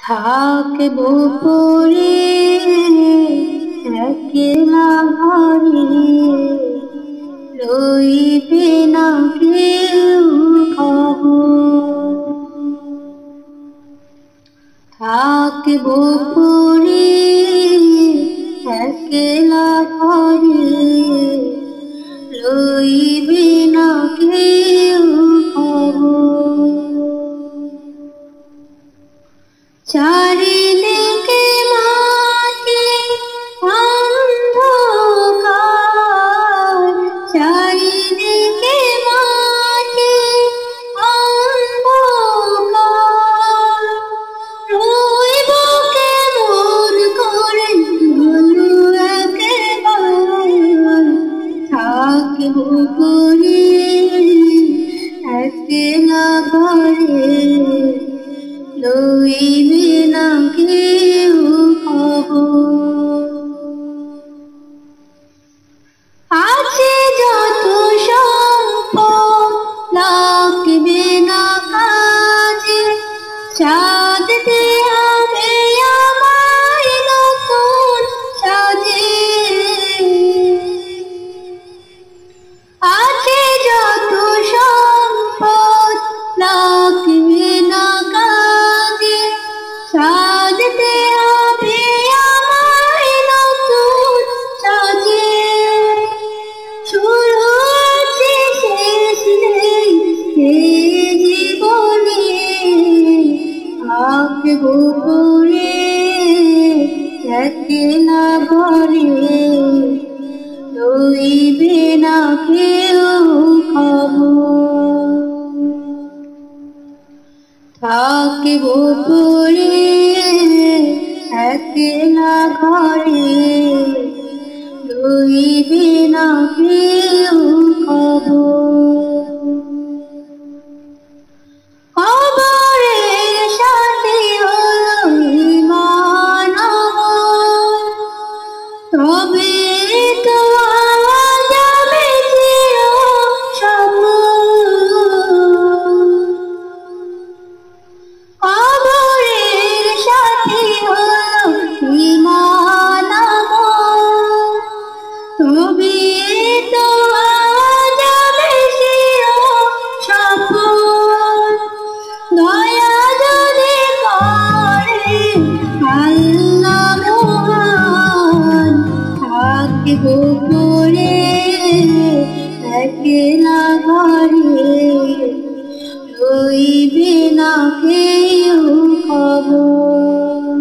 থাকবো পরে একলা ঘরে, লইবে না কেউ খবর। থাকবো পরে একলা ঘরে, লইবে না কেউ খবর। চারিদিকে মাটি অন্ধকার, চারিদিকে মাটি অন্ধকার, রইব কেমন করে বলো একবার। থাকবো পরে একলা ঘরে, লইবে না কেউ খবর। আছে যত সম্পদ লাগবে না কাজে, সাজতে হবে আমায় নতুন সাজে। আছে যত সম্পদ লাগবে না কাজে, সাজতে হবে আমায় নতুন সাজে। শুরু আছে শেষ নেই এই জীবনে, থাকবো পরে একলা ঘরে, লইবে না কেউ খবর। থাকবো পরে একলা ঘরে, লইবে না কেউ খবর। কবরের সাথে হলো ঈমান আমার, তবে তো আজ আমি চির সফল। কবরের সাথে হলো ঈমান আমার, তবে তো আজ আমি চির সফল। দয়া যদি করে আল্লাহ মহান, থাকবো পরে একলা ঘরে, লইবে না কেউ খবর।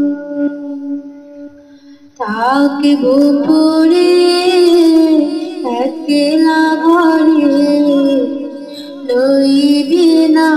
থাকবো পরে একলা ঘরে, লইবে না